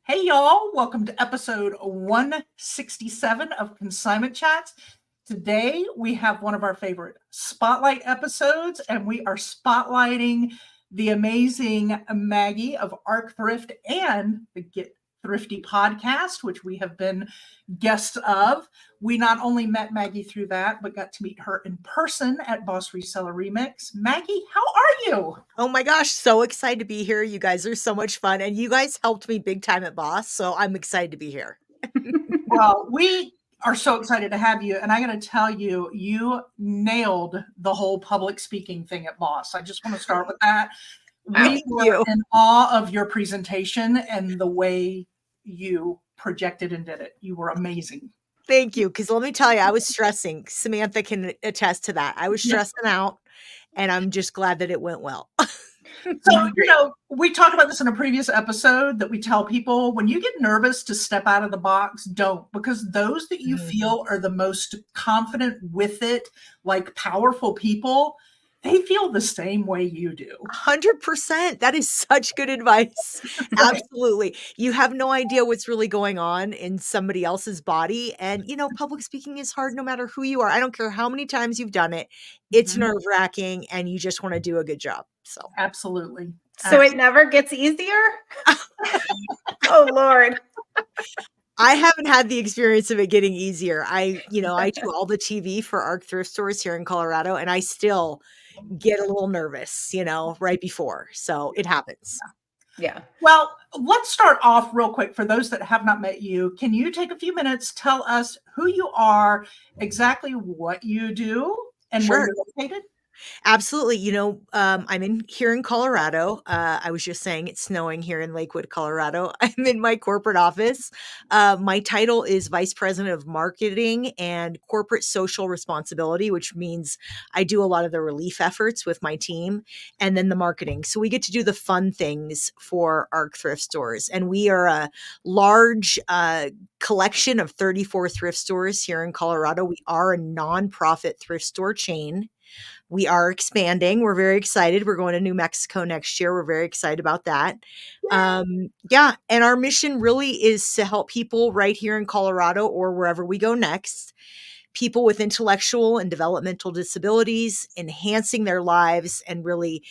Hey, y'all. Welcome to episode 167 of Consignment Chats. Today, we have one of our favorite spotlight episodes, and we are spotlighting the amazing Maggie of Thrift and the Get Thrifty Podcast, which we have been guests of. We not only met Maggie through that, but got to meet her in person at Boss Reseller Remix. Maggie, how are you? Oh my gosh, so excited to be here. You guys are so much fun. And you guys helped me big time at Boss, so I'm excited to be here. Well, we are so excited to have you. And I got to tell you, you nailed the whole public speaking thing at Boss. I just want to start with that. We were in awe of your presentation and the way you projected and did it. You were amazing. Thank you. Because let me tell you, I was stressing. Samantha can attest to that. I was stressing out, and I'm just glad that it went well. So, we talked about this in a previous episode that we tell people when you get nervous to step out of the box, don't, because those that you feel are the most confident with it, like powerful people, they feel the same way you do. 100%. That is such good advice. Absolutely. You have no idea what's really going on in somebody else's body. And, public speaking is hard no matter who you are. I don't care how many times you've done it. It's nerve-wracking and you just want to do a good job. So absolutely. So it never gets easier? Oh, Lord. I haven't had the experience of it getting easier. I do all the TV for thrift stores here in Colorado, and I still get a little nervous, right before. So it happens. Yeah. Well, let's start off real quick. For those that have not met you, can you take a few minutes, tell us who you are, exactly what you do, and where you're located? Absolutely. I'm here in Colorado. I was just saying it's snowing here in Lakewood, Colorado. I'm in my corporate office. My title is Vice President of Marketing and Corporate Social Responsibility, which means I do a lot of the relief efforts with my team and then the marketing. So we get to do the fun things for our thrift stores. And we are a large collection of 34 thrift stores here in Colorado. We are a nonprofit thrift store chain. We are expanding. We're very excited. We're going to New Mexico next year. We're very excited about that. And our mission really is to help people right here in Colorado or wherever we go next, people with intellectual and developmental disabilities, enhancing their lives and really,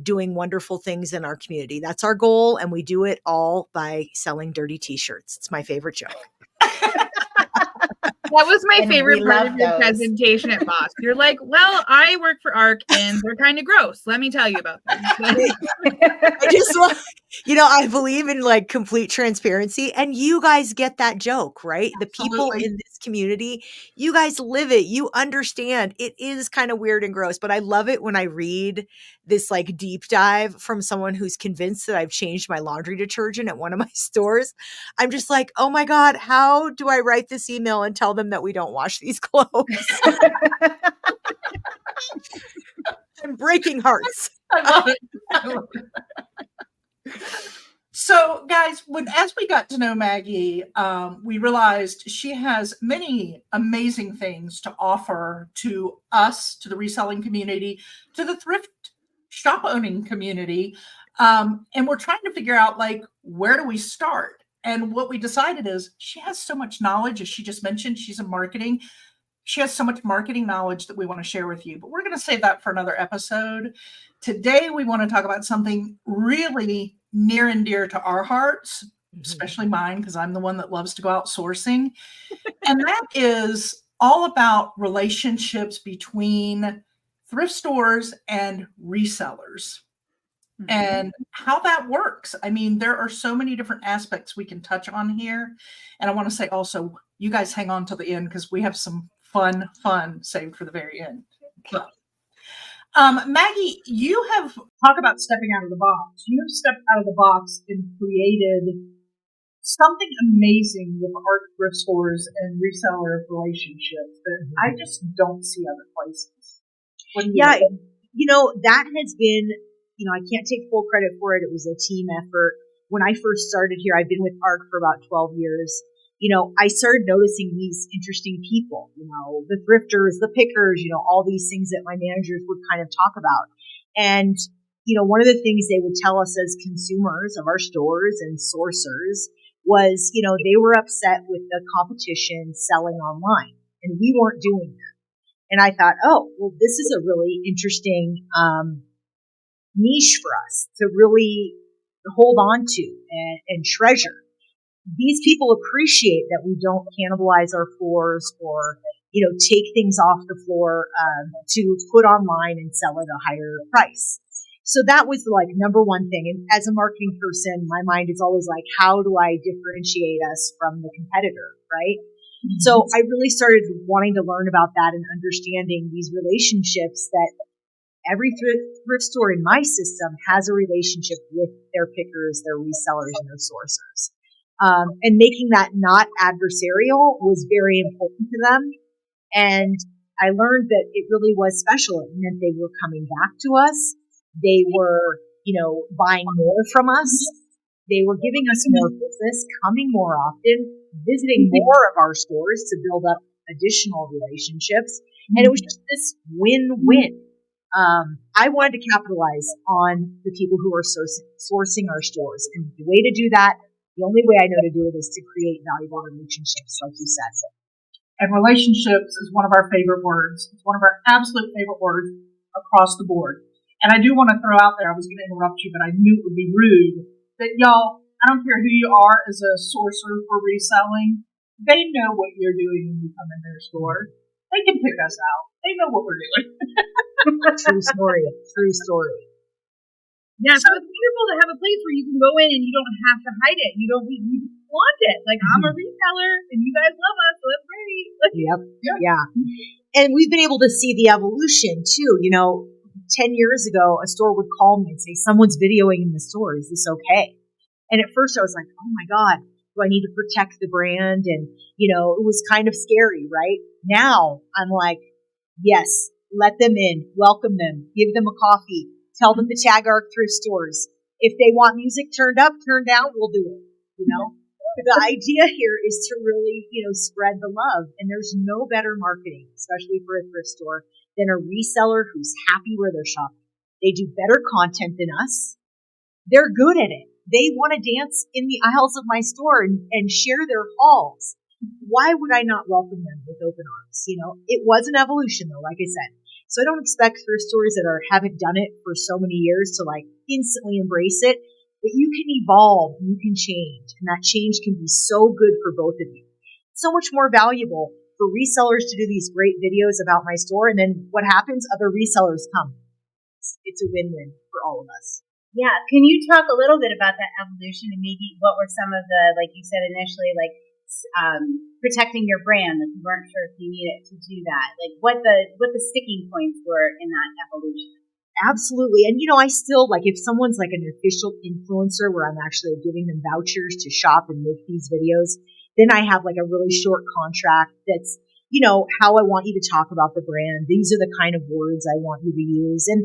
doing wonderful things in our community. That's our goal. And we do it all by selling dirty t-shirts. It's my favorite joke. That was my favorite part of your presentation at Boss. You're like, well, I work for ARC and they're kind of gross. Let me tell you about them. I just want, I believe in like complete transparency, and you guys get that joke, right? The people in this community, you guys live it. You understand it is kind of weird and gross, but I love it when I read this like deep dive from someone who's convinced that I've changed my laundry detergent at one of my stores. I'm just like, oh my God, how do I write this email and tell them that we don't wash these clothes? I'm breaking hearts. I love it. So, guys, as we got to know Maggie, we realized she has many amazing things to offer to us, to the reselling community, to the thrift shop owning community. And we're trying to figure out, where do we start? And what we decided is she has so much knowledge, as she just mentioned, she's in marketing. She has so much marketing knowledge that we want to share with you, but we're going to save that for another episode. Today, we want to talk about something really near and dear to our hearts, especially mine, because I'm the one that loves to go out sourcing. And that is all about relationships between thrift stores and resellers and how that works. I mean, there are so many different aspects we can touch on here. And I want to say also, you guys hang on till the end because we have some fun saved for the very end. But, Maggie, you have talked about stepping out of the box. You have stepped out of the box and created something amazing with art thrift stores and reseller relationships that I just don't see other places. That has been, I can't take full credit for it. It was a team effort. When I first started here, I've been with ARC for about 12 years. I started noticing these interesting people, the thrifters, the pickers, all these things that my managers would kind of talk about. And, one of the things they would tell us as consumers of our stores and sourcers was, they were upset with the competition selling online, and we weren't doing that. And I thought, oh, well, this is a really interesting niche for us to really hold on to and treasure. These people appreciate that we don't cannibalize our floors or, take things off the floor to put online and sell at a higher price. So that was like number one thing. And as a marketing person, my mind is always like, how do I differentiate us from the competitor, right? Mm-hmm. So I really started wanting to learn about that and understanding these relationships that every thrift store in my system has a relationship with their pickers, their resellers, and their sourcers. And making that not adversarial was very important to them. And I learned that it really was special. It meant they were coming back to us. They were, buying more from us. They were giving us more business, coming more often, visiting more of our stores to build up additional relationships. And it was just this win-win. I wanted to capitalize on the people who are sourcing our stores. And the way to do that, the only way I know to do it is to create valuable relationships, like you said. And relationships is one of our favorite words. It's one of our absolute favorite words across the board. And I do want to throw out there, I was going to interrupt you, but I knew it would be rude, that y'all, I don't care who you are as a sourcer for reselling, they know what you're doing when you come in their store. They can pick us out. They know what we're doing. True story. Yeah, so it's beautiful to have a place where you can go in and you don't have to hide it. You want it. Like, I'm a reseller and you guys love us, so that's great. Yep. Yeah. And we've been able to see the evolution too. 10 years ago, a store would call me and say, someone's videoing in the store. Is this okay? And at first I was like, oh my God, do I need to protect the brand? And, it was kind of scary, right? Now I'm like, yes, let them in, welcome them, give them a coffee, tell them to tag our thrift stores. If they want music turned up, turned down, we'll do it. The idea here is to really, spread the love. And there's no better marketing, especially for a thrift store, than a reseller who's happy where they're shopping. They do better content than us. They're good at it. They want to dance in the aisles of my store and share their hauls. Why would I not welcome them with open arms? It was an evolution though, like I said. So I don't expect thrift stores that haven't done it for so many years to like instantly embrace it. But you can evolve, you can change, and that change can be so good for both of you. So much more valuable for resellers to do these great videos about my store, and then what happens? Other resellers come. It's a win-win for all of us. Yeah. Can you talk a little bit about that evolution and maybe what were some of the, like you said initially, like protecting your brand, if you weren't sure if you needed to do that, like what the sticking points were in that evolution? Absolutely. And, I still, like, if someone's like an official influencer where I'm actually giving them vouchers to shop and make these videos, then I have like a really short contract that's, how I want you to talk about the brand. These are the kind of words I want you to use. And,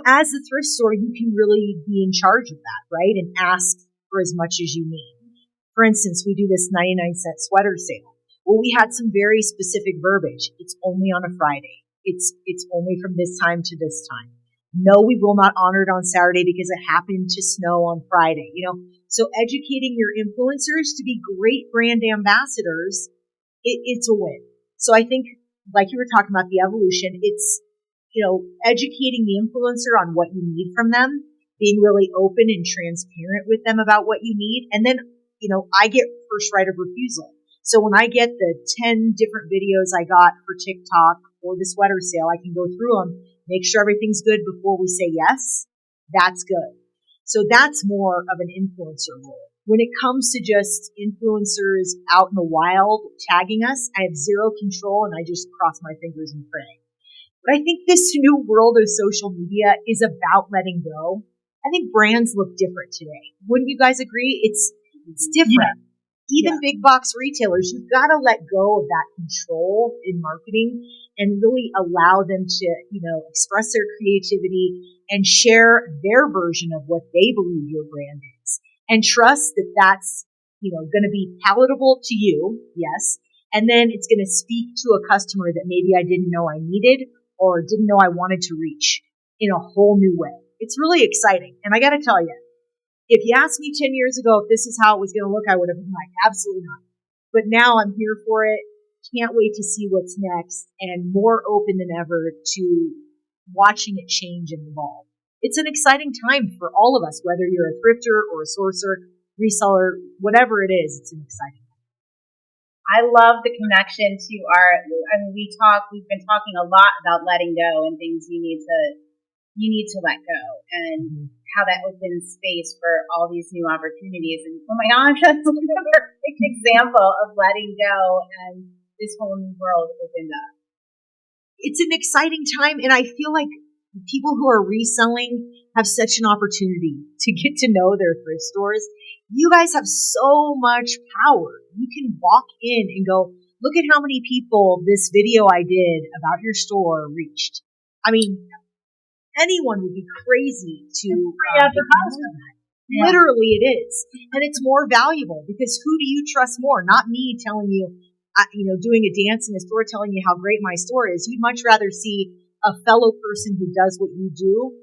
as a thrift store, you can really be in charge of that, right? And ask for as much as you need. For instance, we do this 99-cent sweater sale. Well, we had some very specific verbiage. It's only on a Friday. It's only from this time to this time. No, we will not honor it on Saturday because it happened to snow on Friday. So educating your influencers to be great brand ambassadors, it's a win. So I think, like you were talking about the evolution, it's, educating the influencer on what you need from them, being really open and transparent with them about what you need. And then, I get first right of refusal. So when I get the 10 different videos I got for TikTok or the sweater sale, I can go through them, make sure everything's good before we say yes. That's good. So that's more of an influencer role. When it comes to just influencers out in the wild tagging us, I have zero control and I just cross my fingers and pray. But I think this new world of social media is about letting go. I think brands look different today. Wouldn't you guys agree? It's different. Even big box retailers, you've got to let go of that control in marketing and really allow them to, express their creativity and share their version of what they believe your brand is. And trust that that's, going to be palatable to you, yes. And then it's going to speak to a customer that maybe I didn't know I needed or didn't know I wanted to reach in a whole new way. It's really exciting. And I got to tell you, If you asked me 10 years ago if this is how it was going to look, I would have been like, absolutely not. But now I'm here for it. Can't wait to see what's next, and more open than ever to watching it change and evolve. It's an exciting time for all of us, whether you're a thrifter or a sourcer, reseller, whatever it is, it's an exciting time. I love the connection to we've been talking a lot about letting go and things you need to let go, and how that opens space for all these new opportunities. And oh my gosh, that's a perfect example of letting go and this whole new world opened up. It's an exciting time, and I feel like people who are reselling have such an opportunity to get to know their thrift stores. You guys have so much power. You can walk in and go, look at how many people this video I did about your store reached. I mean, anyone would be crazy to advertise on that. Yeah. Literally it is. And it's more valuable because who do you trust more? Not me telling you, doing a dance in a store telling you how great my store is. You'd much rather see a fellow person who does what you do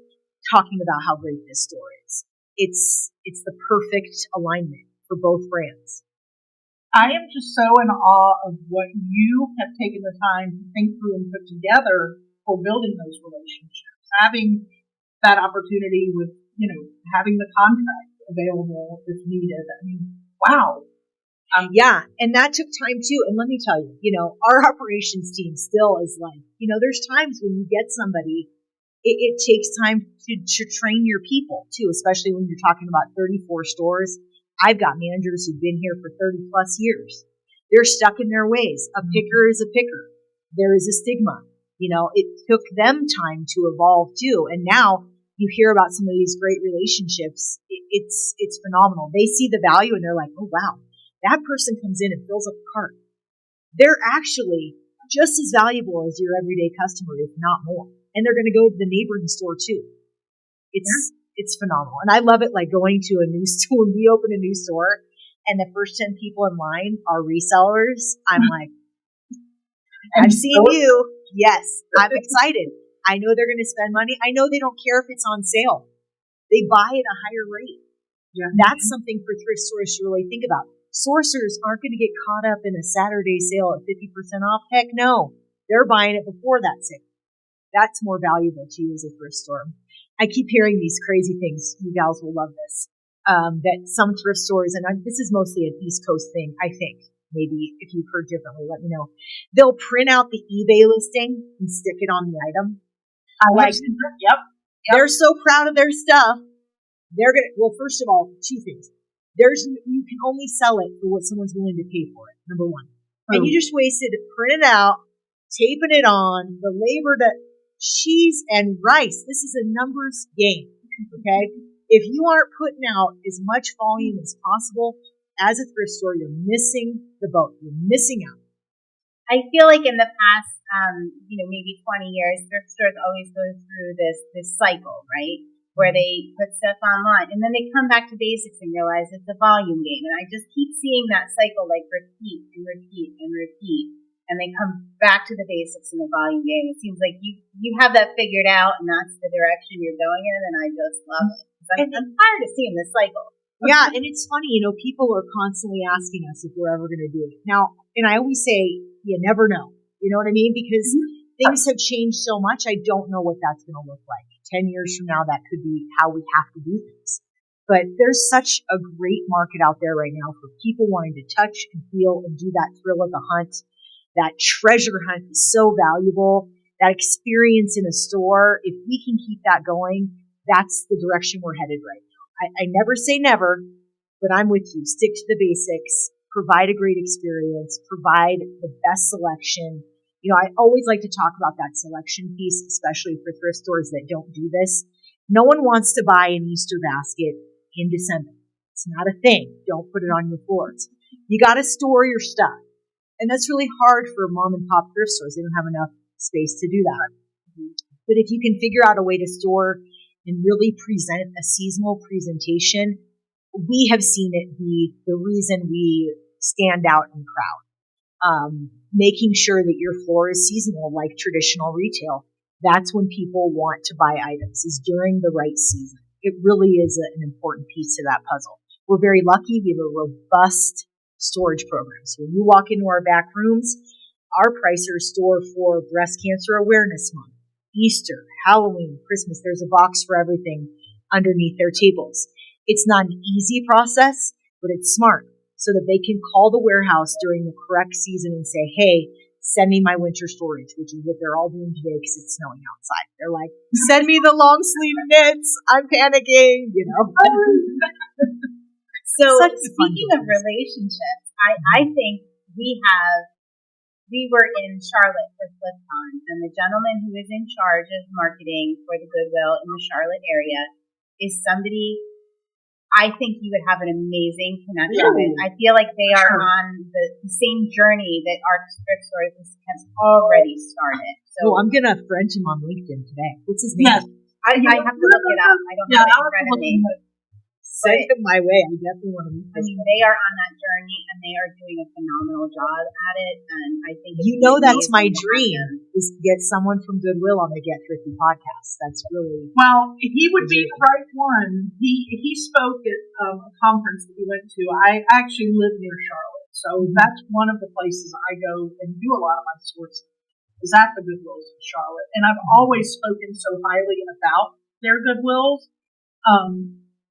talking about how great this store is. It's the perfect alignment for both brands. I am just so in awe of what you have taken the time to think through and put together for building those relationships. Having that opportunity with, having the contract available if needed. I mean, wow. Yeah, and that took time too. And let me tell you, our operations team still is like, there's times when you get somebody, it takes time to train your people too, especially when you're talking about 34 stores. I've got managers who've been here for 30 plus years. They're stuck in their ways. A picker is a picker. There is a stigma. It took them time to evolve too. And now you hear about some of these great relationships. It's phenomenal. They see the value and they're like, oh wow, that person comes in and fills up the cart. They're actually just as valuable as your everyday customer, if not more. And they're going to go to the neighboring store too. It's phenomenal. And I love it, like going to a new store. When we open a new store and the first 10 people in line are resellers, I'm like, I've seen you. Yes, I'm excited. I know they're going to spend money. I know they don't care if it's on sale. They buy at a higher rate. Yeah. That's something for thrift stores to really think about. Sourcers aren't going to get caught up in a Saturday sale at 50% off. Heck no. They're buying it before that sale. That's more valuable to you as a thrift store. I keep hearing these crazy things. You gals will love this. That some thrift stores, and this is mostly an East Coast thing, I think. Maybe if you've heard differently, let me know. They'll print out the eBay listing and stick it on the item. Yep. They're so proud of their stuff. Well, first of all, two things. You can only sell it for what someone's willing to pay for it, number one. And you just wasted printing it out, taping it on, the labor cheese and rice. This is a numbers game, okay? If you aren't putting out as much volume as possible as a thrift store, you're missing the boat. You're missing out. I feel like in the past, maybe 20 years, thrift stores always go through this cycle, right? Where they put stuff online and then they come back to basics and realize it's a volume game. And I just keep seeing that cycle like repeat and repeat and repeat. And they come back to the basics in the volume game. It seems like you have that figured out and that's the direction you're going in. And I just love it. I'm tired of seeing this cycle. Yeah. And it's funny, people are constantly asking us if we're ever going to do it. Now, and I always say, you never know. You know what I mean? Because things have changed so much. I don't know what that's going to look like. 10 years from now, that could be how we have to do things. But there's such a great market out there right now for people wanting to touch and feel and do that thrill of the hunt. That treasure hunt is so valuable. That experience in a store, if we can keep that going, that's the direction we're headed right now. I never say never, but I'm with you. Stick to the basics. Provide a great experience. Provide the best selection. I always like to talk about that selection piece, especially for thrift stores that don't do this. No one wants to buy an Easter basket in December. It's not a thing. Don't put it on your floors. You got to store your stuff. And that's really hard for mom and pop thrift stores. They don't have enough space to do that. But if you can figure out a way to store and really present a seasonal presentation, we have seen it be the reason we stand out in crowd. Making sure that your floor is seasonal like traditional retail. That's when people want to buy items, is during the right season. It really is an important piece to that puzzle. We're very lucky. We have a robust storage program. So when you walk into our back rooms, our pricers store for Breast Cancer Awareness Month, Easter, Halloween, Christmas. There's a box for everything underneath their tables. It's not an easy process, but it's smart so that they can call the warehouse during the correct season and say, hey, send me my winter storage, which is what they're all doing today because it's snowing outside. They're like, send me the long sleeve knits. I'm panicking, you know. So speaking of relationships, I think we were in Charlotte for FlipCon, and the gentleman who is in charge of marketing for the Goodwill in the Charlotte area is somebody I think you would have an amazing connection with. I feel like they are on the same journey that our thrift store has already started. So I'm going to friend him on LinkedIn today. What's his name? Yes. I have to look it up. I don't have it in front of me. Send him my way. I definitely want to meet this. I mean, they are on that journey, and they are doing a phenomenal job at it. And I think that's my dream is to get someone from Goodwill on the Get Thrifty podcast. That's really he would be the right one. He spoke at a conference that we went to. I actually live near Charlotte, so that's one of the places I go and do a lot of my sourcing. Is at the Goodwills in Charlotte, and I've always spoken so highly about their Goodwills.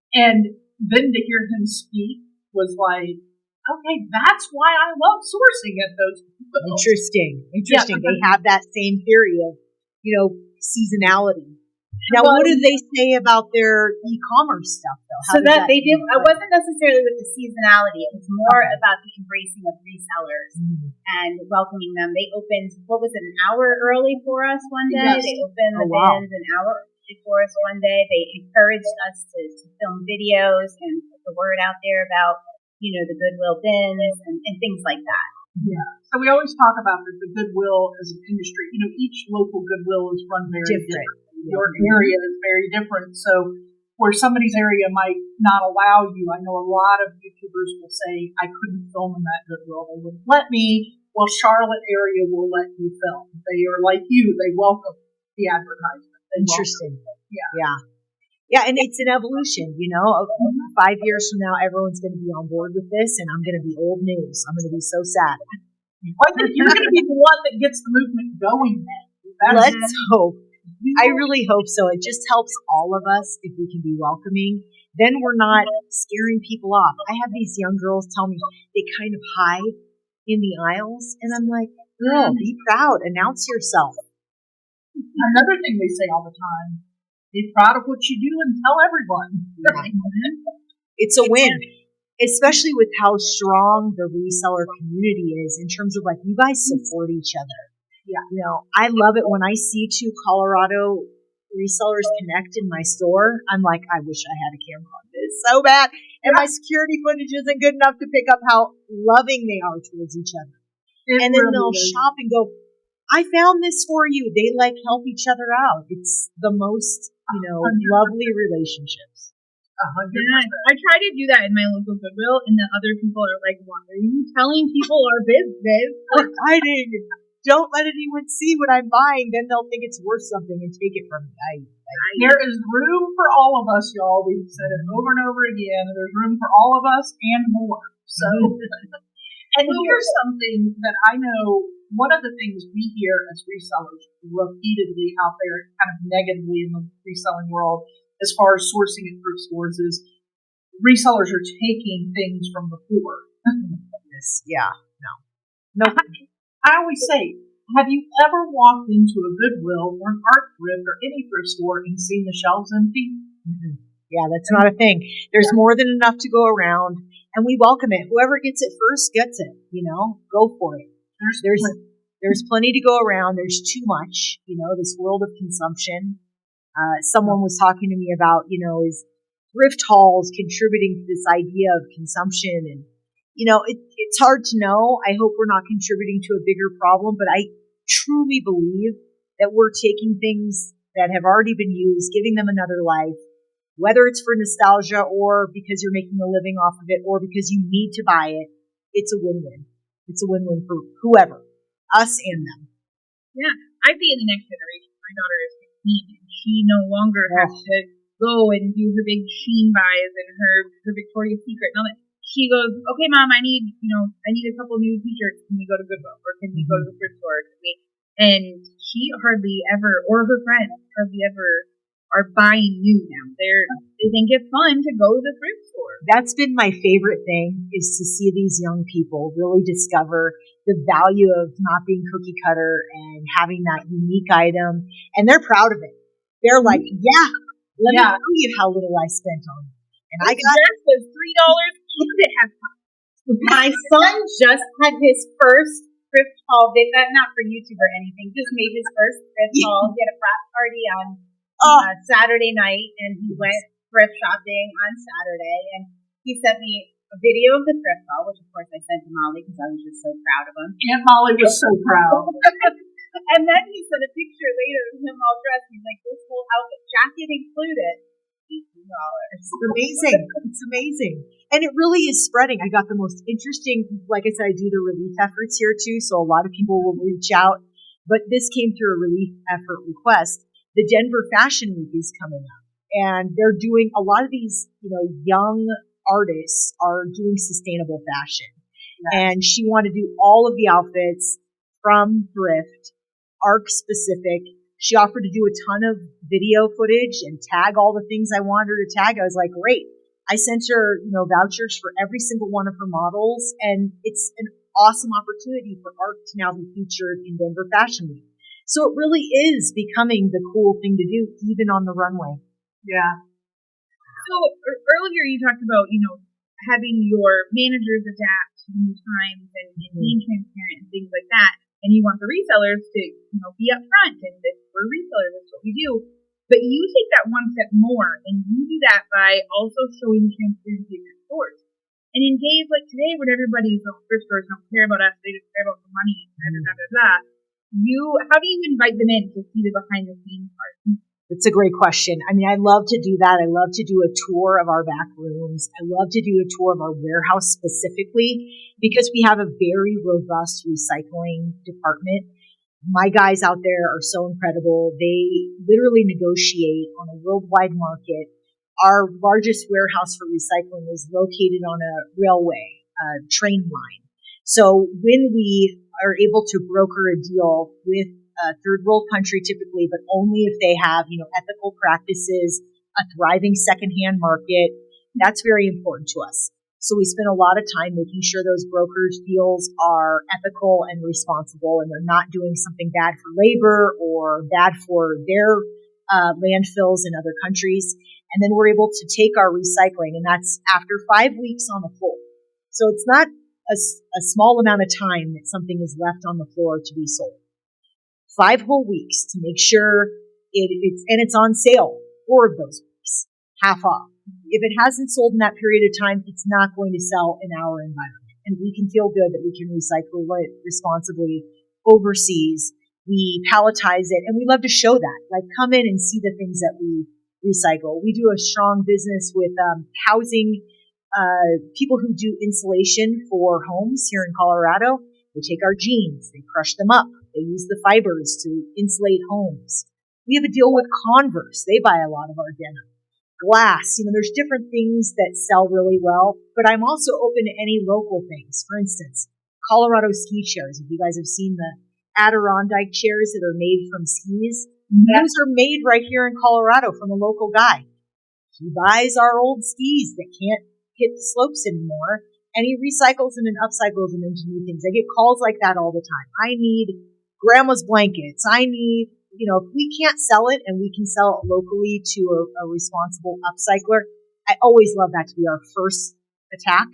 And then to hear him speak was like, okay, that's why I love sourcing at those Goodwills. Interesting. Yeah. They have that same theory of, seasonality. Now, what do they say about their e-commerce stuff, though? They do. It wasn't necessarily with the seasonality. It was more about the embracing of resellers and welcoming them. They opened, an hour early for us one day. Yes. They opened the bins an hour early for us one day. They encouraged us to film videos and put the word out there about, the Goodwill bins and things like that. Yeah. So we always talk about the Goodwill as an industry. Each local Goodwill is run very different. Your area is very different. So where somebody's area might not allow you, I know a lot of YouTubers will say, I couldn't film in that Goodwill. They wouldn't let me. Well, Charlotte area will let you film. They are like you. They welcome the advertisement. Interesting. Yeah, and it's an evolution, 5 years from now, everyone's going to be on board with this, and I'm going to be old news. I'm going to be so sad. You're going to be the one that gets the movement going then. Let's hope. I really hope so. It just helps all of us if we can be welcoming. Then we're not scaring people off. I have these young girls tell me they kind of hide in the aisles, and I'm like, girl, be proud. Announce yourself. Another thing they say all the time, be proud of what you do and tell everyone. It's a win, especially with how strong the reseller community is in terms of you guys support each other. Yeah. I love it when I see two Colorado resellers connect in my store. I'm like, I wish I had a camera on this so bad. And my security footage isn't good enough to pick up how loving they are towards each other. And then they'll shop and go, I found this for you. They help each other out. It's the most, lovely relationships. 100%. I try to do that in my local Goodwill, and the other people are like, why are you telling people our business? We're hiding. Don't let anyone see what I'm buying. Then they'll think it's worth something and take it from me. There is room for all of us, y'all. We've said it over and over again. There's room for all of us and more. So, and here's something that I know. One of the things we hear as resellers repeatedly out there, kind of negatively in the reselling world, as far as sourcing at thrift stores, is resellers are taking things from the poor. No. I always say, have you ever walked into a Goodwill or an Art Thrift or any thrift store and seen the shelves empty? Mm-hmm. Yeah, that's not a thing. There's more than enough to go around, and we welcome it. Whoever gets it first gets it. Go for it. There's plenty to go around. There's too much. This world of consumption. Someone was talking to me about, is thrift hauls contributing to this idea of consumption, and it's hard to know. I hope we're not contributing to a bigger problem, but I truly believe that we're taking things that have already been used, giving them another life, whether it's for nostalgia or because you're making a living off of it or because you need to buy it. It's a win-win. It's a win-win for whoever, us and them. Yeah, I'd be in the next generation. My daughter is 15, and she no longer has to go and do her big Shein buys and her Victoria's Secret and all that. She goes, okay, Mom, I need a couple new t-shirts. Can we go to Goodwill or can we go to the thrift store? And she hardly ever, or her friends hardly ever, are buying new now. They think it's fun to go to the thrift store. That's been my favorite thing, is to see these young people really discover the value of not being cookie cutter and having that unique item. And they're proud of it. They're like, yeah, let me tell you how little I spent on it. And I got dress was $3 and it has My son just had his first thrift haul. Not for YouTube or anything, just made his first thrift haul. He had a frat party on Saturday night, and he went thrift shopping on Saturday. And he sent me a video of the thrift haul, which of course I sent to Molly because I was just so proud of him. Aunt Molly was so proud. And then he sent a picture later of him all dressed. He's like, this whole outfit, jacket included, $18. It's amazing. It's amazing. And it really is spreading. I got the most interesting, like I said, I do the relief efforts here too, so a lot of people will reach out. But this came through a relief effort request. The Denver Fashion Week is coming up, and they're doing a lot of these, young artists are doing sustainable fashion. Yes. And she wanted to do all of the outfits from Thrift, ARC specific. She offered to do a ton of video footage and tag all the things I wanted her to tag. I was like, great. I sent her, vouchers for every single one of her models, and it's an awesome opportunity for ARC to now be featured in Denver Fashion Week. So it really is becoming the cool thing to do, even on the runway. Yeah. So earlier you talked about, having your managers adapt to new times and being transparent and things like that. And you want the resellers to, be upfront and that we're resellers, that's what we do. But you take that one step more, and you do that by also showing the transparency of your stores. And in days like today, when everybody's thrift stores don't care about us, they just care about the money, how do you invite them in to see the behind the scenes part? It's a great question. I mean, I love to do that. I love to do a tour of our back rooms. I love to do a tour of our warehouse specifically because we have a very robust recycling department. My guys out there are so incredible. They literally negotiate on a worldwide market. Our largest warehouse for recycling is located on a railway, train line. So when we are able to broker a deal with a third world country typically, but only if they have, ethical practices, a thriving secondhand market, that's very important to us. So we spend a lot of time making sure those brokerage deals are ethical and responsible, and they're not doing something bad for labor or bad for their landfills in other countries. And then we're able to take our recycling, and that's after 5 weeks on the floor. So it's not a small amount of time that something is left on the floor to be sold. 5 whole weeks to make sure it's on sale 4 of those weeks, half off. If it hasn't sold in that period of time, it's not going to sell in our environment. And we can feel good that we can recycle it responsibly overseas. We palletize it, and we love to show that. Like, come in and see the things that we recycle. We do a strong business with housing people who do insulation for homes here in Colorado. They take our jeans, they crush them up, they use the fibers to insulate homes. We have a deal with Converse. They buy a lot of our denim. Glass, there's different things that sell really well, but I'm also open to any local things. For instance, Colorado ski chairs. If you guys have seen the Adirondack chairs that are made from skis, those are made right here in Colorado from a local guy. He buys our old skis that can't hit the slopes anymore, and he recycles them and upcycles them into new things. I get calls like that all the time. I need grandma's blankets. I need, if we can't sell it and we can sell it locally to a responsible upcycler, I always love that to be our first attack.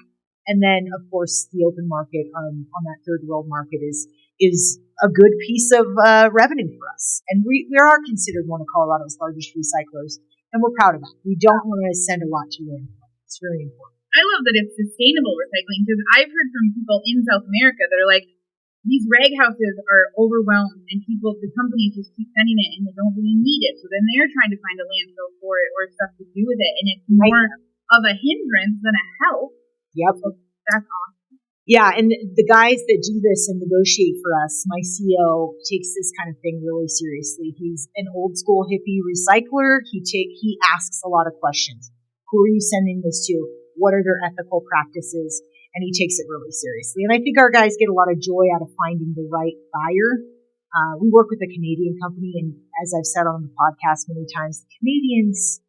And then, of course, the open market on that third world market is a good piece of revenue for us. And we are considered one of Colorado's largest recyclers, and we're proud of that. We don't want to send a lot to landfill. It's very important. I love that it's sustainable recycling, because I've heard from people in South America that are like, these rag houses are overwhelmed and the companies just keep sending it and they don't really need it. So then they're trying to find a landfill for it or stuff to do with it. And it's more of a hindrance than a help. Yep. So that's awesome. Yeah, and the guys that do this and negotiate for us, my CEO takes this kind of thing really seriously. He's an old school hippie recycler. He asks a lot of questions. Who are you sending this to? What are their ethical practices? And he takes it really seriously. And I think our guys get a lot of joy out of finding the right buyer. We work with a Canadian company, and as I've said on the podcast many times, the Canadians,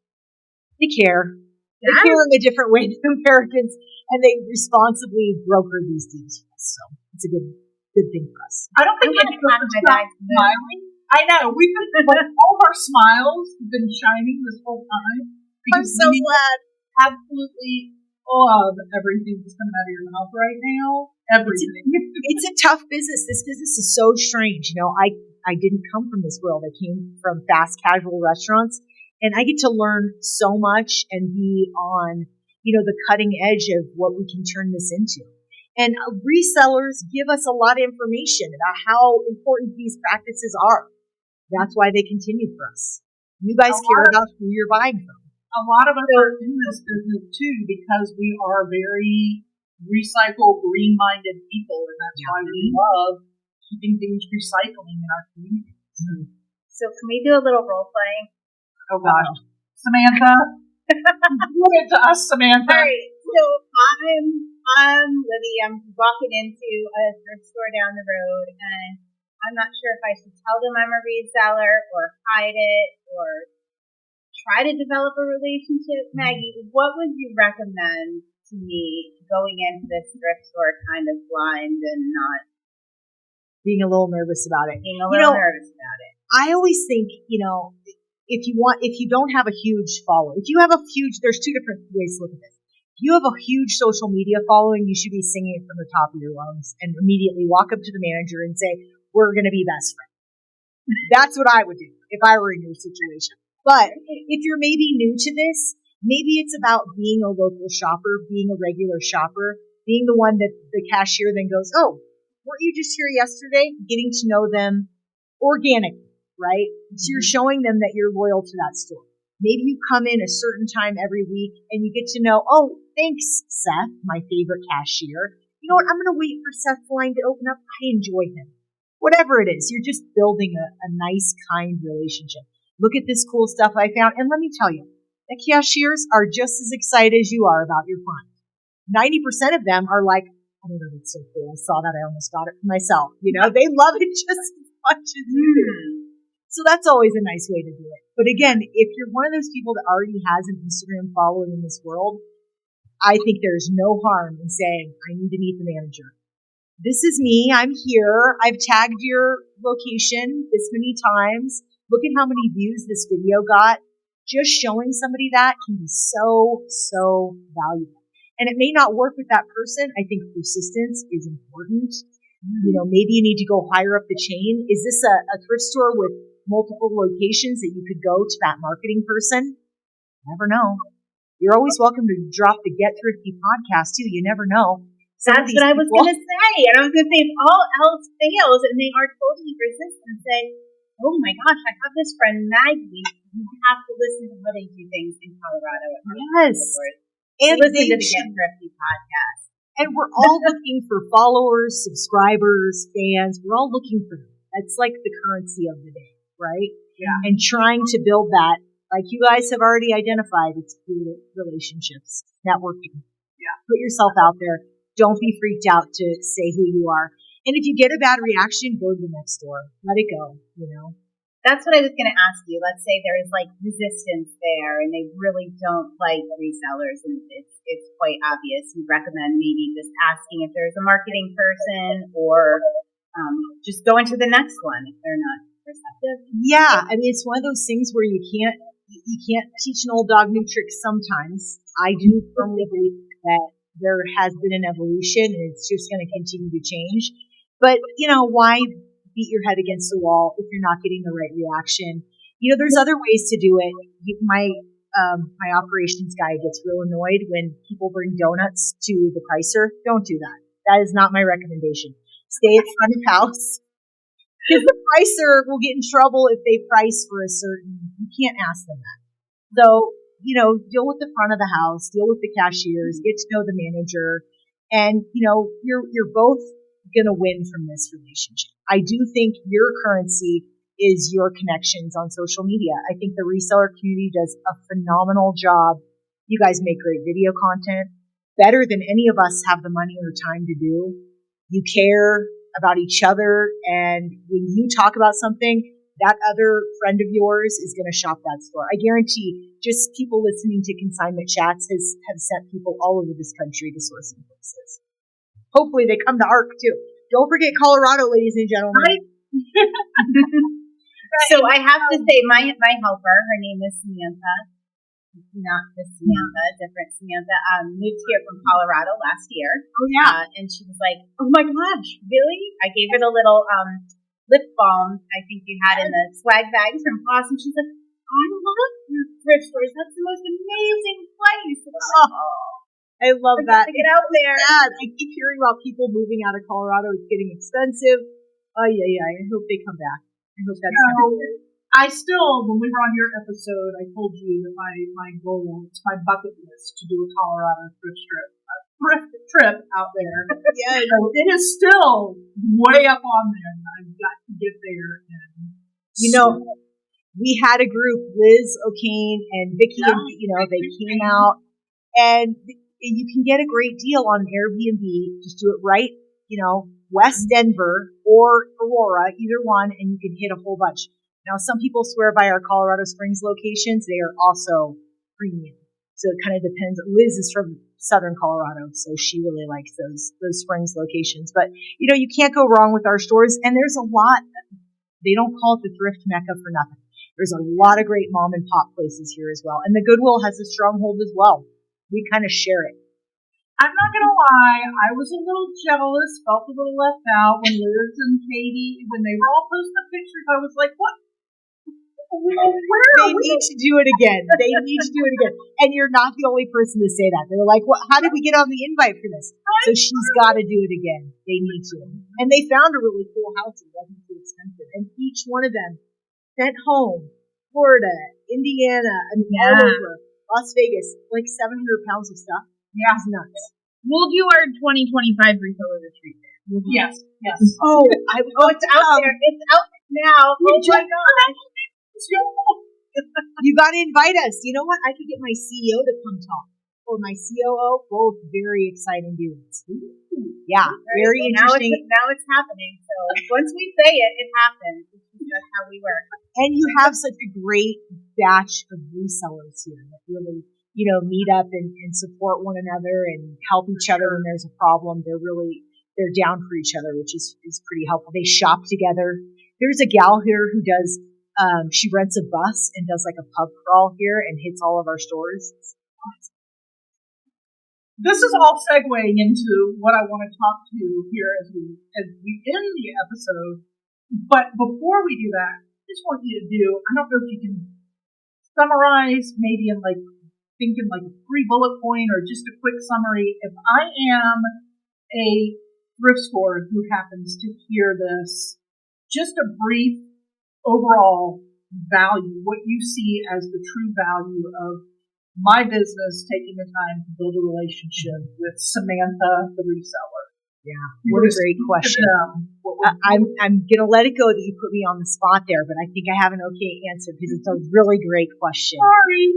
they care. They care in a different way than Americans, and they responsibly broker these deals for us. So it's a good thing for us. I don't think any of us are smiling. I know. We've been, all of our smiles have been shining this whole time. I'm so glad. Absolutely love everything that's coming out of your mouth right now. Everything. It's a tough business. This business is so strange. I didn't come from this world. I came from fast casual restaurants, and I get to learn so much and be on, the cutting edge of what we can turn this into. And resellers give us a lot of information about how important these practices are. That's why they continue for us. You guys care about who you're buying from. A lot of us are in this business too because we are very recycle, green-minded people, and that's why we love keeping things recycling in our community. So can we do a little role playing? Oh gosh, Samantha, do it to us, Samantha. All right. So I'm Libby. I'm walking into a thrift store down the road, and I'm not sure if I should tell them I'm a reseller or hide it or try to develop a relationship. Maggie, what would you recommend to me going into this thrift store kind of blind and not being a little nervous about it? Nervous about it. I always think, if you don't have a huge following, there's two different ways to look at this. If you have a huge social media following, you should be singing it from the top of your lungs and immediately walk up to the manager and say, we're going to be best friends. That's what I would do if I were in your situation. But if you're maybe new to this, maybe it's about being a local shopper, being a regular shopper, being the one that the cashier then goes, oh, weren't you just here yesterday? Getting to know them organically, right? So you're showing them that you're loyal to that store. Maybe you come in a certain time every week and you get to know, oh, thanks, Seth, my favorite cashier. You know what? I'm going to wait for Seth's line to open up. I enjoy him. Whatever it is, you're just building a nice, kind relationship. Look at this cool stuff I found. And let me tell you, the cashiers are just as excited as you are about your find. 90% of them are like, oh my God, it's so cool. I saw that. I almost got it for myself. They love it just as much as you do. So that's always a nice way to do it. But again, if you're one of those people that already has an Instagram following in this world, I think there's no harm in saying, I need to meet the manager. This is me. I'm here. I've tagged your location this many times. Look at how many views this video got. Just showing somebody that can be so, so valuable. And it may not work with that person. I think persistence is important. Maybe you need to go higher up the chain. Is this a thrift store with multiple locations that you could go to that marketing person? Never know. You're always welcome to drop the Get Thrifty podcast too. You never know. That's what I was going to say. And I was going to say, if all else fails and they are totally resistant, say, oh my gosh, I have this friend Maggie. You have to listen to how they do things in Colorado. Yes. And listen to the Get Thrifty podcast. And we're all looking for followers, subscribers, fans. We're all looking for them. That's like the currency of the day, right? Yeah. And trying to build that, like you guys have already identified, it's through relationships, networking. Yeah. Put yourself out there. Don't be freaked out to say who you are. And if you get a bad reaction, go to the next store. Let it go, That's what I was going to ask you. Let's say there is resistance there and they really don't like resellers and it's quite obvious. You recommend maybe just asking if there's a marketing person or just going to the next one if they're not receptive. Yeah. I mean, it's one of those things where you can't teach an old dog new tricks sometimes. I do firmly believe that there has been an evolution and it's just going to continue to change. But, why beat your head against the wall if you're not getting the right reaction? There's other ways to do it. My operations guy gets real annoyed when people bring donuts to the pricer. Don't do that. That is not my recommendation. Stay at front of house. Because the pricer will get in trouble if they price for a certain, you can't ask them that. So, deal with the front of the house, deal with the cashiers, get to know the manager, And, you're both going to win from this relationship. I do think your currency is your connections on social media. I think the reseller community does a phenomenal job. You guys make great video content, better than any of us have the money or time to do. You care about each other, and when you talk about something, that other friend of yours is going to shop that store. I guarantee just people listening to Consignment Chats have sent people all over this country to sourcing places. Hopefully they come to ARC too. Don't forget Colorado, ladies and gentlemen. So I have to say, my helper, her name is Samantha, not this Samantha, different Samantha, moved here from Colorado last year. Oh yeah. And she was like, "Oh my gosh, really?" I gave her the little lip balm I think you had in the swag bags from Foss, and she's like, "I love your thrift stores. That's the most amazing place." I love that. Get out there. Yeah, I keep hearing about people moving out of Colorado. It's getting expensive. Oh yeah. I hope they come back. I hope that's I still, when we were on your episode, I told you that my goal, it's my bucket list to do a Colorado thrift trip out there. Yes. So it is still way up on there. I've got to get there. And we had a group, Liz O'Kane and Vicki, and they came out, and you can get a great deal on an Airbnb. Just do it right, West Denver or Aurora, either one, and you can hit a whole bunch. Now, some people swear by our Colorado Springs locations. They are also premium. So it kind of depends. Liz is from Southern Colorado, so she really likes those Springs locations. But, you can't go wrong with our stores. And there's a lot. They don't call it the thrift mecca for nothing. There's a lot of great mom and pop places here as well. And the Goodwill has a stronghold as well. We kind of share it. I'm not going to lie, I was a little jealous, felt a little left out when Liz and Katie, when they were all posting pictures, I was like, what? They need to do it again. They need to do it again. And you're not the only person to say that. They're like, how did we get on the invite for this? So she's got to do it again. They need to. And they found a really cool house. It wasn't too expensive. And each one of them sent home Florida, Indiana, and all over Las Vegas, like 700 pounds of stuff. Yeah. It's nuts. We'll do our 2025 reseller retreat there. Yes. It's out there. It's out now. Oh my God. You got to invite us. You know what? I could get my CEO to come talk, or my COO. Both very exciting dudes. Yeah, very interesting. Now it's happening. So once we say it, it happens. That's how we work. And you have such a great batch of resellers here that really, meet up and support one another and help each other when there's a problem. They're down for each other, which is pretty helpful. They shop together. There's a gal here who does. She rents a bus and does like a pub crawl here and hits all of our stores. This is all segueing into what I want to talk to here as we end the episode. But before we do that, I just want you to I don't know if you can summarize maybe in thinking like a 3-bullet point or just a quick summary. If I am a thrift store who happens to hear this, just a brief overall value, what you see as the true value of my business taking the time to build a relationship with Samantha, the reseller. Yeah, what a great question. I'm going to let it go that you put me on the spot there, but I think I have an okay answer because it's a really great question. Sorry.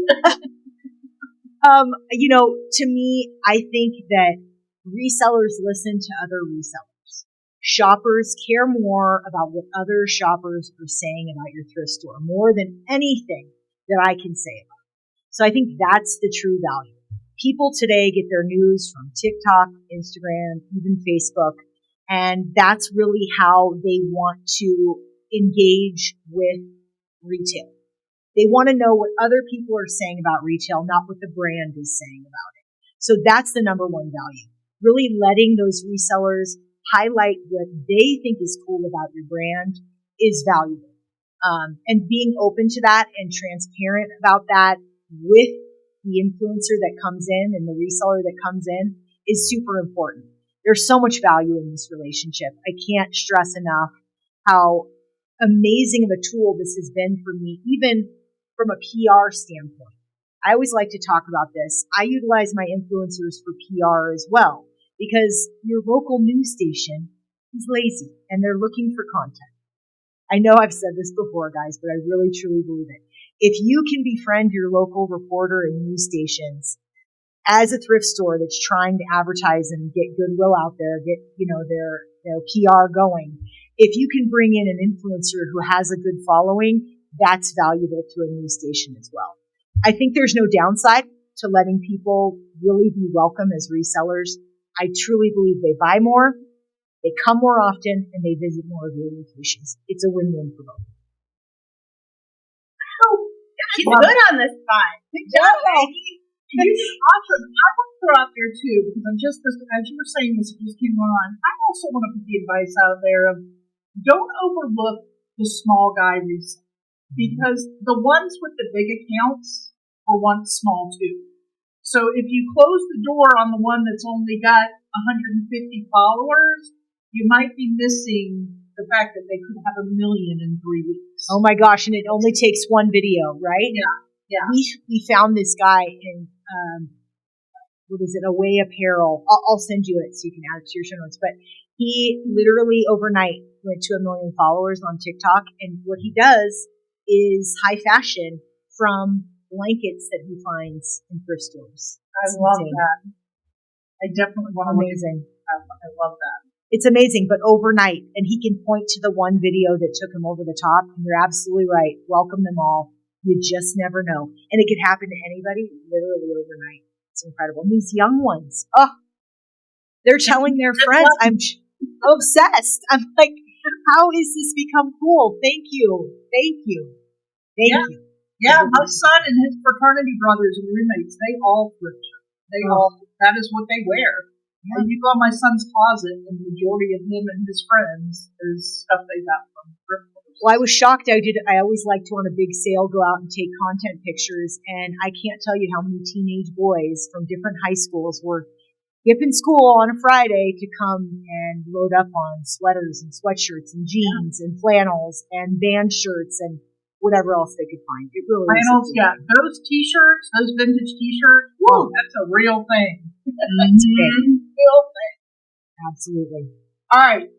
To me, I think that resellers listen to other resellers. Shoppers care more about what other shoppers are saying about your thrift store, more than anything that I can say about it. So I think that's the true value. People today get their news from TikTok, Instagram, even Facebook, and that's really how they want to engage with retail. They want to know what other people are saying about retail, not what the brand is saying about it. So that's the number one value. Really letting those resellers highlight what they think is cool about your brand is valuable. And being open to that and transparent about that with the influencer that comes in and the reseller that comes in is super important. There's so much value in this relationship. I can't stress enough how amazing of a tool this has been for me, even from a PR standpoint. I always like to talk about this. I utilize my influencers for PR as well. because your local news station is lazy and they're looking for content. I know I've said this before, guys, but I really truly believe it. If you can befriend your local reporter and news stations as a thrift store that's trying to advertise and get goodwill out there, get, their PR going, if you can bring in an influencer who has a good following, that's valuable to a news station as well. I think there's no downside to letting people really be welcome as resellers. I truly believe they buy more, they come more often, and they visit more of your locations. It's a win-win for both. She's good on the spot. Good job, Maggie. Awesome. I want to throw out there too, because I'm just, as you were saying this, it just came on. I also want to put the advice out there of don't overlook the small guy resale, because the ones with the big accounts were once small too. So if you close the door on the one that's only got 150 followers, you might be missing the fact that they could have 1 million in 3 weeks. Oh my gosh, and it only takes one video, right? Yeah. We found this guy in, Away Apparel. I'll send you it so you can add it to your show notes. But he literally overnight went to 1 million followers on TikTok. And what he does is high fashion from blankets that he finds in thrift stores. I love that. I definitely want to amazing. I love that. It's amazing, but overnight. And he can point to the one video that took him over the top. And you're absolutely right. Welcome them all. You just never know. And it could happen to anybody literally overnight. It's incredible. And these young ones, they're telling their friends. I'm obsessed. I'm like, how is this become cool? Thank you. Thank you. Thank you. Yeah, my son and his fraternity brothers and roommates, they all thrift. That is what they wear. Yeah. And you go in my son's closet, and the majority of him and his friends is stuff they got from thrift stores. Well, I was shocked. I always like to, on a big sale, go out and take content pictures, and I can't tell you how many teenage boys from different high schools were skipping school on a Friday to come and load up on sweaters and sweatshirts and jeans and flannels and band shirts and whatever else they could find. It really flannels, yeah. Those t-shirts, those vintage t-shirts, whoa, that's a real thing. That's real thing. Absolutely. All right.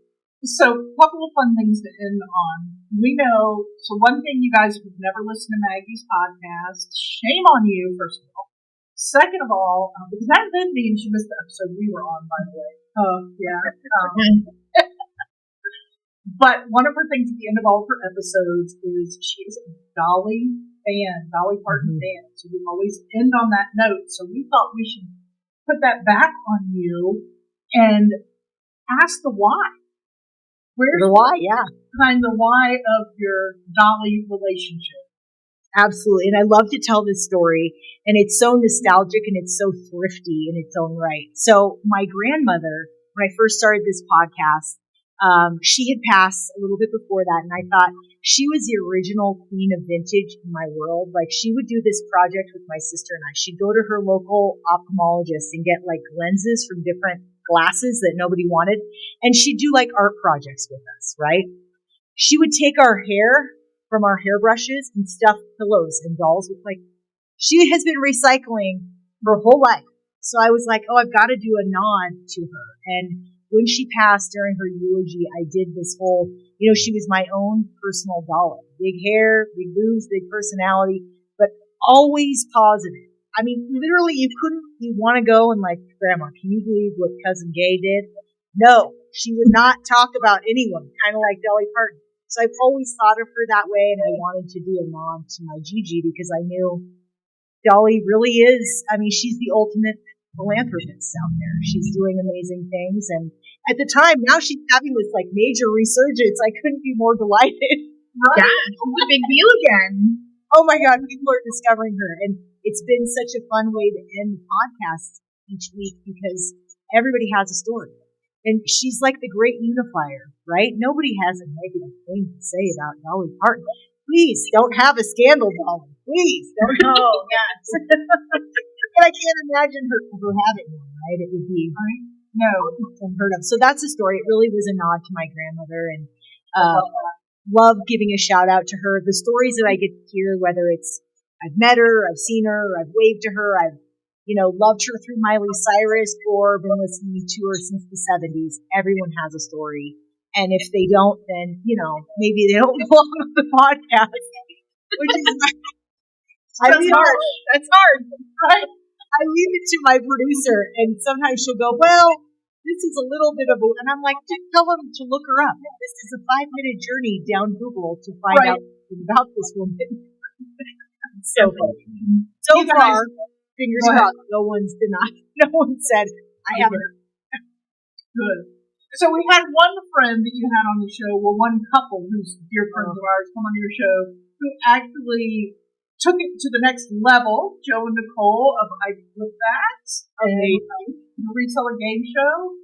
So, a couple of fun things to end on. We know, so one thing, you guys who've never listened to Maggie's podcast, shame on you, first of all. Second of all, because that then means you missed the episode we were on, by the way. Yeah. But one of her things at the end of all of her episodes is she's a Dolly Parton fan. So we always end on that note. So we thought we should put that back on you and ask the why. Where's the why? Yeah. Behind the why of your Dolly relationship. Absolutely. And I love to tell this story, and it's so nostalgic and it's so thrifty in its own right. So my grandmother, when I first started this podcast, she had passed a little bit before that, and I thought she was the original queen of vintage in my world. Like, she would do this project with my sister and I. She'd go to her local ophthalmologist and get like lenses from different glasses that nobody wanted, and she'd do like art projects with us, right? She would take our hair from our hairbrushes and stuff pillows and dolls with, like, she has been recycling her whole life. So I was like, I've got to do a nod to her. And when she passed during her eulogy, I did this whole, she was my own personal Dolly. Big hair, big boobs, big personality, but always positive. I mean, literally, you want to go and like, Grandma, can you believe what Cousin Gay did? No, she would not talk about anyone, kind of like Dolly Parton. So I've always thought of her that way, and I wanted to do a nod to my Gigi because I knew Dolly really is, she's the ultimate philanthropist out there. She's doing amazing things, and at the time, now she's having this like major resurgence. I couldn't be more delighted. Right? Yeah, it's a big deal again. Oh my God, people are discovering her, and it's been such a fun way to end the podcast each week because everybody has a story. And she's like the great unifier, right? Nobody has a negative thing to say about Dolly Parton. Please don't have a scandal, Dolly. Please don't. Oh, yes. But I can't imagine her having one, right? It would be unheard of. So that's the story. It really was a nod to my grandmother, and love giving a shout out to her. The stories that I get to hear, whether it's I've met her, I've seen her, I've waved to her, I've loved her through Miley Cyrus or been listening to her since the 70s. Everyone has a story. And if they don't, then, maybe they don't belong on the podcast. Which is, That's hard, right? I leave it to my producer, and sometimes she'll go, well, this is a little bit of a, and I'm like, just tell them to look her up. This is a 5-minute journey down Google to find out about this woman. So far, fingers crossed, no one's denied. No one said, I haven't. Good. So we had one friend that you had on the show, one couple who's dear friends of ours come on your show, who actually took it to the next level. Joe and Nicole of I Flip That, the Reseller Game Show.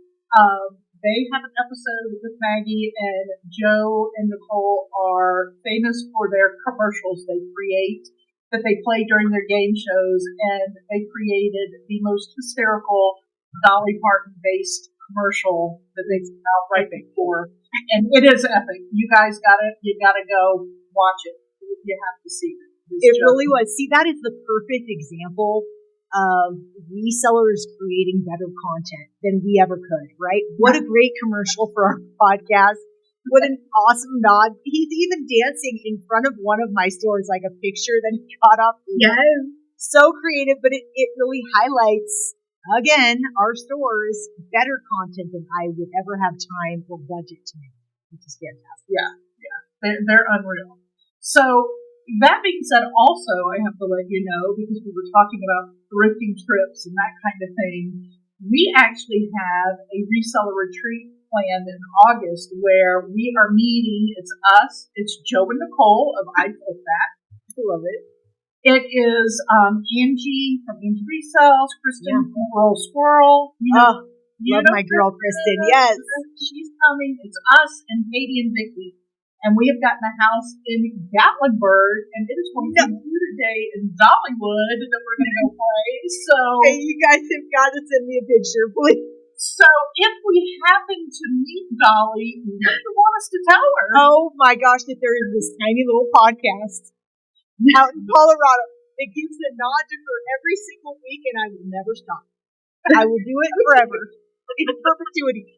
They have an episode with Maggie, and Joe and Nicole are famous for their commercials they create that they play during their game shows, and they created the most hysterical Dolly Parton-based commercial that they've been out right before, and it is epic. You guys you gotta go watch it. You have to see it. It really was. See, that is the perfect example of resellers creating better content than we ever could, right? What a great commercial for our podcast. What an awesome nod. He's even dancing in front of one of my stores, like a picture that he got up. Yes. So creative, but it really highlights, again, our stores, better content than I would ever have time or budget to make, which is fantastic. Yeah. They're unreal. So, that being said, also, I have to let you know, because we were talking about thrifting trips and that kind of thing, we actually have a reseller retreat planned in August where we are meeting. It's us, it's Joe and Nicole of I Flip That. I love it. It is Angie from Angie Resells, Kristen from Roll Squirrel. Love my girl, Kristen. Yes. She's coming. It's us and Katie and Vicky. And we have gotten a house in Gatlinburg, and it is going to be today in Dollywood that we're going to go play. So, hey, you guys have got to send me a picture, please. So, if we happen to meet Dolly, what do you want us to tell her? Oh my gosh, that there is this tiny little podcast out in Colorado that gives a nod to her every single week, and I will never stop. I will do it forever, in perpetuity.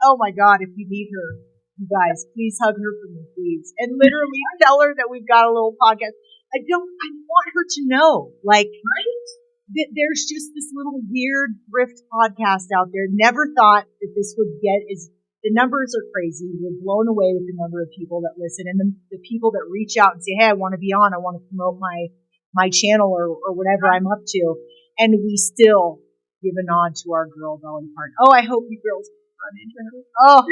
Oh my God, if you meet her, you guys, please hug her for me, please. And literally tell her that we've got a little podcast. I want her to know, right? That there's just this little weird thrift podcast out there. Never thought that this would the numbers are crazy. We're blown away with the number of people that listen and the people that reach out and say, hey, I want to be on. I want to promote my channel or whatever I'm up to. And we still give a nod to our girl, Dolly Parton. Oh, I hope you girls run into her. Oh.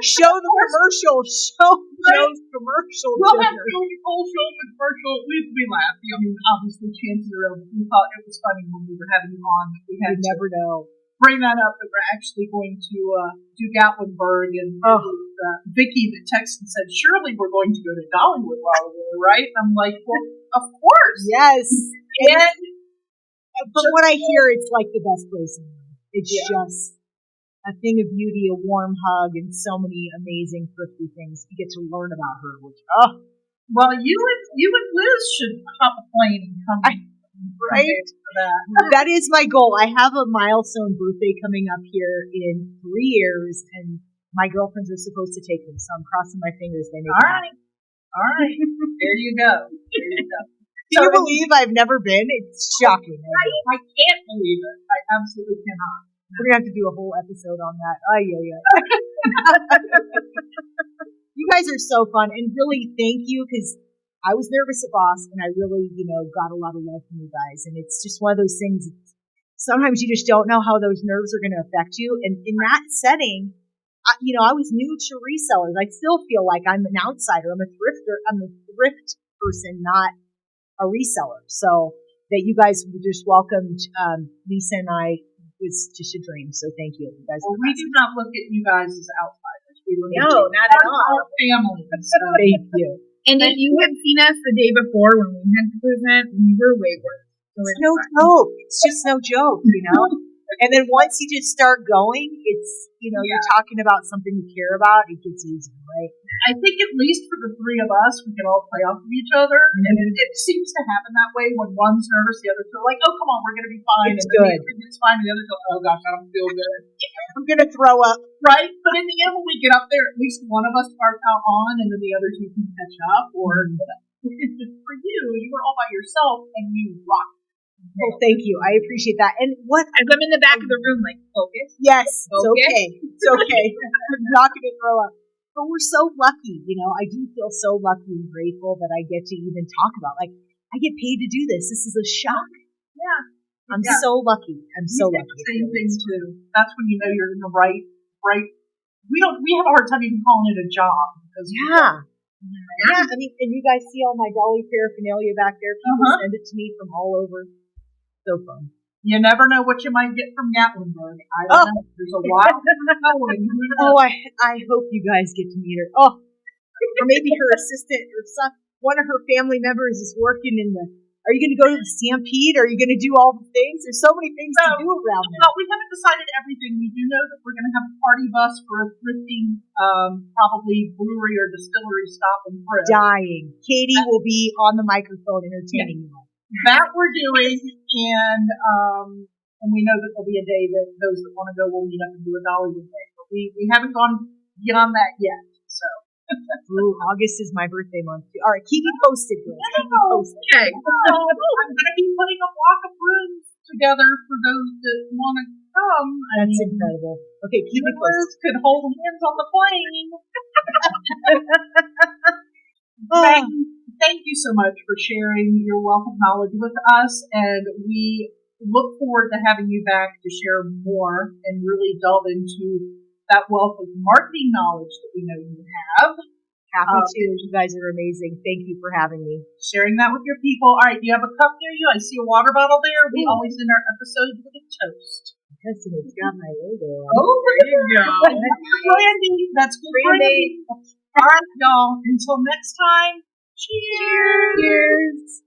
Show the commercial. Show Joe's commercial. We'll have Nicole show the commercial. We laughed. I mean, obviously, chances are we thought it was funny when we were having you on. We had to never know. Bring that up that we're actually going to do Gatlinburg, and Vicky that texted and said, surely we're going to go to Dollywood while we're there, right? And I'm like, well, of course. Yes. And from what I hear, it's like the best place in the world. It's just a thing of beauty, a warm hug, and so many amazing thrifty things. You get to learn about her, which, well, you and Liz should hop a plane and come. Right? That is my goal. I have a milestone birthday coming up here in 3 years, and my girlfriends are supposed to take me, so I'm crossing my fingers they make it. All right. There you go. Can you believe I've never been? It's shocking. I can't believe it. I absolutely cannot. We're going to have to do a whole episode on that. You guys are so fun, and really thank you, because I was nervous at Boss, and I really, got a lot of love from you guys. And it's just one of those things, sometimes you just don't know how those nerves are going to affect you. And in that setting, I was new to resellers. I still feel like I'm an outsider. I'm a thrifter. I'm a thrift person, not a reseller. So that you guys just welcomed Lisa and I was just a dream. So thank you. You guys. Well, we do not look at you guys as outsiders. No, not at all. Our family. So thank you. And if you had seen us the day before when we had to present, we were way worse. So it's no joke. It's just no joke, And then once you just start going, it's, you're talking about something you care about, it gets easier, right? I think at least for the three of us, we can all play off of each other. And it seems to happen that way when one's nervous, the other two are like, oh, come on, we're going to be fine. It's and then good. it's fine. And the other two are like, oh, gosh, I don't feel good. I'm going to throw up. Right? But in the end, when we get up there, at least one of us starts out on, and then the other two can catch up. Or for you, you were all by yourself, and you rocked. Well, thank you. I appreciate that. And what? As I'm in the back of the room, like, focus. Yes, it's okay. It's okay. I'm not going to throw up. But we're so lucky, I do feel so lucky and grateful that I get to even talk about, like, I get paid to do this. This is a shock. Yeah. I'm so lucky. I'm so lucky. Same thing too. That's when you know you're in the right. We have a hard time even calling it a job because yeah. I mean, and you guys see all my Dolly paraphernalia back there. People send it to me from all over. So fun. You never know what you might get from Gatlinburg. I don't know. There's a lot going. I hope you guys get to meet her. Oh, or maybe her assistant or one of her family members is working in the. Are you going to go to the Stampede? Are you going to do all the things? There's so many things to do around there. Well, we haven't decided everything. We do know that we're going to have a party bus for a thrifting, probably brewery or distillery stop in Thrift. Dying. Katie will be on the microphone entertaining you. That we're doing, and we know that there'll be a day that those that want to go will meet up and do a Dollywood day. But we haven't gone beyond that yet. So. Ooh, August is my birthday month too. All right, keep me posted, girls. Keep me posted. Okay. I'm going to be putting a block of rooms together for those that want to come. That's incredible. Okay, keep me posted. Could hold hands on the plane. Thank you so much for sharing your wealth of knowledge with us, and we look forward to having you back to share more and really delve into that wealth of marketing knowledge that we know you have. Happy to. You guys are amazing. Thank you for having me. Sharing that with your people. All right, do you have a cup near you? I see a water bottle there. We always end our episodes with a toast. Because it's got my logo on. Oh, there you go. Brandy. That's good. Brandy. All right, y'all. Until next time. Cheers. Cheers.